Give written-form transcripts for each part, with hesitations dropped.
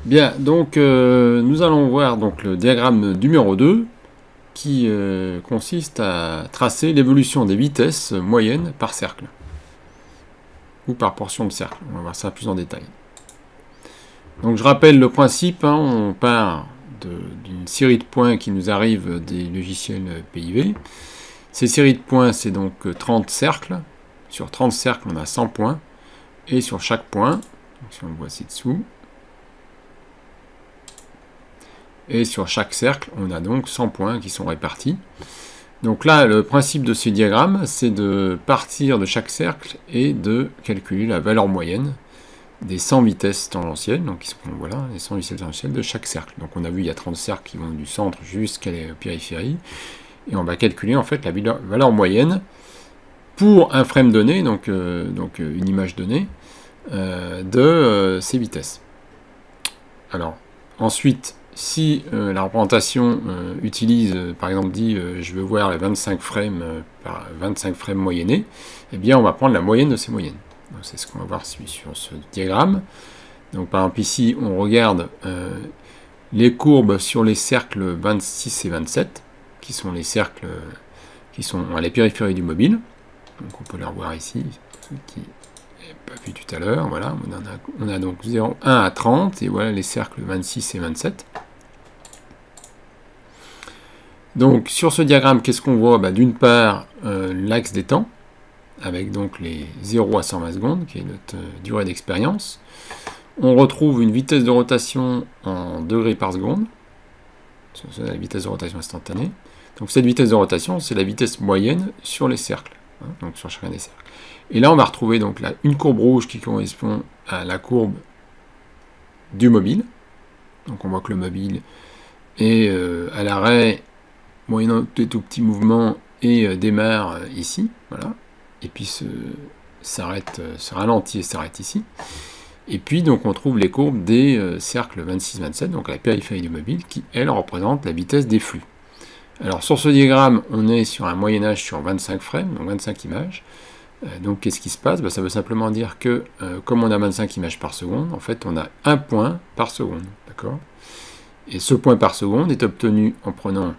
Bien, donc nous allons voir donc, le diagramme numéro 2 qui consiste à tracer l'évolution des vitesses moyennes par cercle ou par portion de cercle. On va voir ça plus en détail. Donc je rappelle le principe, hein, on part d'une série de points qui nous arrivent des logiciels PIV. Ces séries de points, c'est donc 30 cercles. Sur 30 cercles, on a 100 points. Et sur chaque point, donc si on le voit ci-dessous, et sur chaque cercle, on a donc 100 points qui sont répartis. Donc là, le principe de ce diagramme, c'est de partir de chaque cercle et de calculer la valeur moyenne des 100 vitesses tangentielles, donc voilà, les 100 vitesses tangentielles de chaque cercle. Donc on a vu, il y a 30 cercles qui vont du centre jusqu'à la périphérie, et on va calculer en fait la valeur moyenne pour un frame donné, donc une image donnée, de ces vitesses. Alors, ensuite, si la représentation utilise, par exemple, dit je veux voir les 25 frames par 25 frames moyennés, eh bien on va prendre la moyenne de ces moyennes. C'est ce qu'on va voir sur ce diagramme. Donc par exemple ici, on regarde les courbes sur les cercles 26 et 27, qui sont les cercles qui sont à la périphérie du mobile. Donc on peut les revoir ici, ceux qui pas vu tout à l'heure, voilà, on a donc 0, 1 à 30, et voilà les cercles 26 et 27. Donc sur ce diagramme, qu'est-ce qu'on voit? D'une part, l'axe des temps, avec donc les 0 à 120 secondes, qui est notre durée d'expérience. On retrouve une vitesse de rotation en degrés par seconde, c'est la vitesse de rotation instantanée. Donc cette vitesse de rotation, c'est la vitesse moyenne sur les cercles, hein, donc sur chacun des cercles. Et là, on va retrouver donc là, une courbe rouge qui correspond à la courbe du mobile. Donc on voit que le mobile est à l'arrêt, moyennant des tout petits mouvements, et démarre ici, voilà. Et puis se ralentit et s'arrête ici. Et puis donc on trouve les courbes des cercles 26-27, donc à la périphérie du mobile, qui, elles, représentent la vitesse des flux. Alors sur ce diagramme, on est sur un moyen-âge sur 25 frames, donc 25 images. Donc qu'est-ce qui se passe? Ça veut simplement dire que, comme on a 25 images par seconde, en fait on a un point par seconde, d'accord? Et ce point par seconde est obtenu en prenant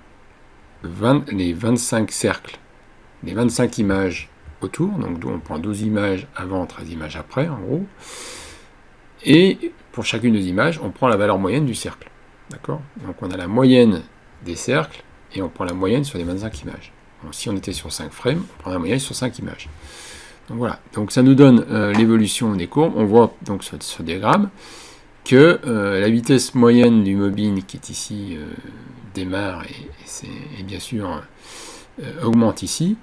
les 25 cercles, les 25 images autour, donc on prend 12 images avant, 13 images après, en gros, et pour chacune des images, on prend la valeur moyenne du cercle, d'accord? Donc on a la moyenne des cercles, et on prend la moyenne sur les 25 images. Donc, si on était sur 5 frames, on prend la moyenne sur 5 images. Donc voilà, donc ça nous donne l'évolution des courbes. On voit donc sur ce diagramme que la vitesse moyenne du mobile qui est ici démarre et bien sûr augmente ici,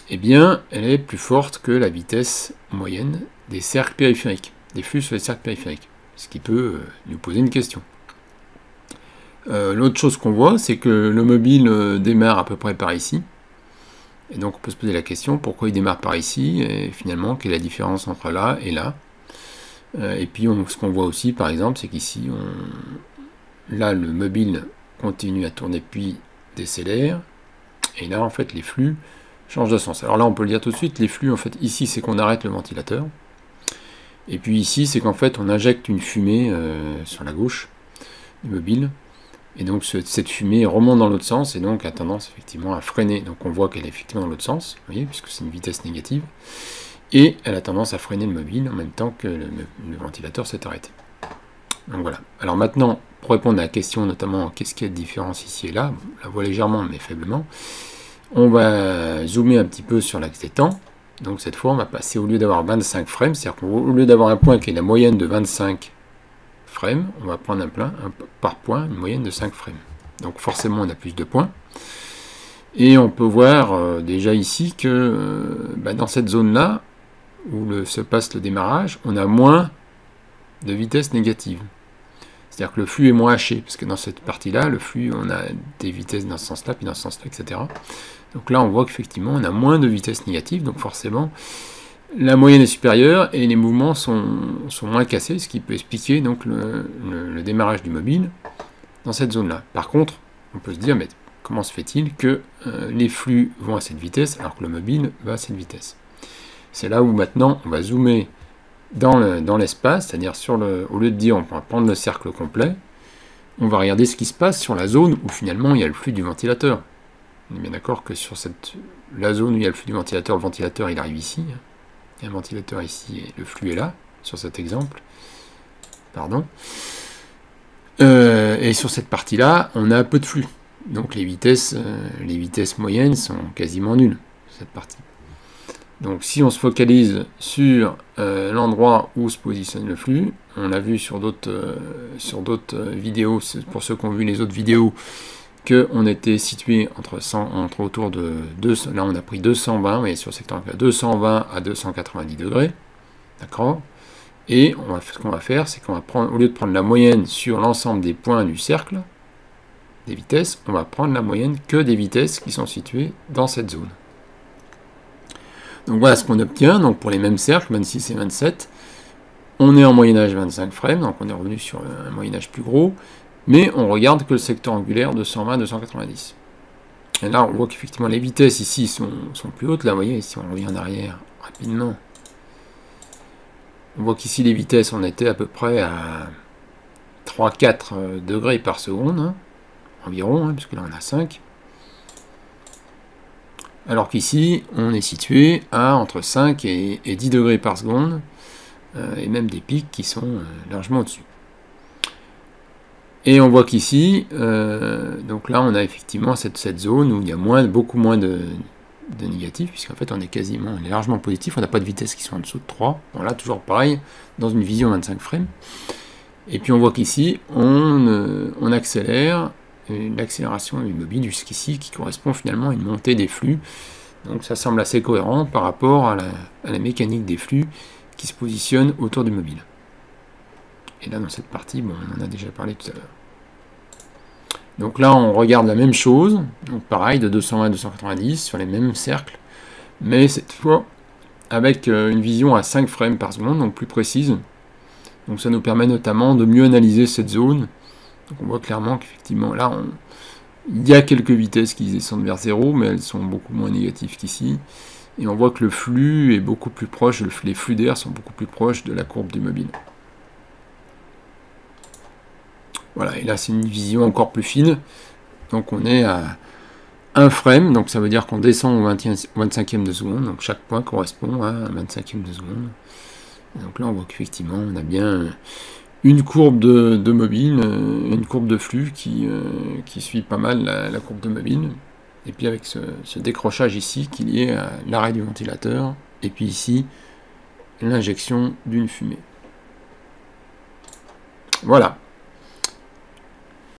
eh bien elle est plus forte que la vitesse moyenne des cercles périphériques, des flux sur les cercles périphériques, ce qui peut nous poser une question. L'autre chose qu'on voit, c'est que le mobile démarre à peu près par ici. Et donc on peut se poser la question, pourquoi il démarre par ici, et finalement, quelle est la différence entre là et là. Et puis ce qu'on voit aussi, par exemple, c'est qu'ici, là, le mobile continue à tourner, puis décélère, et là, en fait, les flux changent de sens. Alors là, on peut le dire tout de suite, les flux, en fait, ici, c'est qu'on arrête le ventilateur, et puis ici, c'est qu'en fait, on injecte une fumée sur la gauche du mobile, et donc cette fumée remonte dans l'autre sens et donc a tendance effectivement à freiner. Donc on voit qu'elle est effectivement dans l'autre sens, vous voyez, puisque c'est une vitesse négative. Et elle a tendance à freiner le mobile en même temps que le ventilateur s'est arrêté. Donc voilà. Alors maintenant, pour répondre à la question notamment qu'est-ce qu'il y a de différence ici et là, on la voit légèrement mais faiblement, on va zoomer un petit peu sur l'axe des temps. Donc cette fois on va passer, au lieu d'avoir 25 frames, c'est-à-dire qu'au lieu d'avoir un point qui est la moyenne de 25 frames, on va prendre par point une moyenne de 5 frames. Donc forcément on a plus de points. Et on peut voir déjà ici que dans cette zone-là, où se passe le démarrage, on a moins de vitesse négative. C'est-à-dire que le flux est moins haché, parce que dans cette partie-là, le flux, on a des vitesses dans ce sens-là, puis dans ce sens-là, etc. Donc là, on voit qu'effectivement, on a moins de vitesse négative, donc forcément, la moyenne est supérieure et les mouvements sont moins cassés, ce qui peut expliquer donc le démarrage du mobile dans cette zone-là. Par contre, on peut se dire, mais comment se fait-il que les flux vont à cette vitesse alors que le mobile va à cette vitesse? C'est là où maintenant on va zoomer dans l'espace, c'est-à-dire au lieu de dire on va prendre le cercle complet, on va regarder ce qui se passe sur la zone où finalement il y a le flux du ventilateur. On est bien d'accord que sur la zone où il y a le flux du ventilateur, le ventilateur il arrive ici. Il y a un ventilateur ici et le flux est là, sur cet exemple. Pardon. Et sur cette partie-là, on a peu de flux. Donc les vitesses moyennes sont quasiment nulles, sur cette partie. Donc si on se focalise sur l'endroit où se positionne le flux, on l'a vu sur d'autres vidéos, pour ceux qui ont vu les autres vidéos, qu'on était situé entre autour de 200, là on a pris 220, mais sur le secteur 220 à 290 degrés, d'accord. Et ce qu'on va faire, c'est qu'on va prendre, au lieu de prendre la moyenne sur l'ensemble des points du cercle, des vitesses, on va prendre la moyenne que des vitesses qui sont situées dans cette zone. Donc voilà ce qu'on obtient, donc pour les mêmes cercles, 26 et 27, on est en moyen-âge 25 frames, donc on est revenu sur un moyen-âge plus gros, mais on regarde que le secteur angulaire de 220-290. Et là, on voit qu'effectivement les vitesses ici sont plus hautes, là, vous voyez, si on revient en arrière rapidement, on voit qu'ici les vitesses, on était à peu près à 3-4 degrés par seconde, hein, environ, hein, puisque là on a 5. Alors qu'ici, on est situé à entre 5 et 10 degrés par seconde, et même des pics qui sont largement au-dessus. Et on voit qu'ici, donc là, on a effectivement cette zone où il y a beaucoup moins de négatifs, puisqu'en fait, on est largement positif, on n'a pas de vitesse qui sont en dessous de 3. Bon, là, toujours pareil, dans une vision 25 frames. Et puis on voit qu'ici, on accélère, l'accélération du mobile jusqu'ici, qui correspond finalement à une montée des flux. Donc ça semble assez cohérent par rapport à la mécanique des flux qui se positionne autour du mobile. Et là, dans cette partie, bon, on en a déjà parlé tout à l'heure. Donc là, on regarde la même chose, donc pareil, de 220 à 290, sur les mêmes cercles, mais cette fois avec une vision à 5 frames par seconde, donc plus précise. Donc ça nous permet notamment de mieux analyser cette zone. Donc on voit clairement qu'effectivement, là, il y a quelques vitesses qui descendent vers 0, mais elles sont beaucoup moins négatives qu'ici. Et on voit que le flux est beaucoup plus proche, les flux d'air sont beaucoup plus proches de la courbe du mobile. Voilà, et là c'est une vision encore plus fine. Donc on est à 1 frame, donc ça veut dire qu'on descend au 25e de seconde. Donc chaque point correspond à un 25e de seconde. Donc là on voit qu'effectivement on a bien une courbe de mobile, une courbe de flux qui suit pas mal la courbe de mobile. Et puis avec ce décrochage ici qui est lié à l'arrêt du ventilateur. Et puis ici, l'injection d'une fumée. Voilà.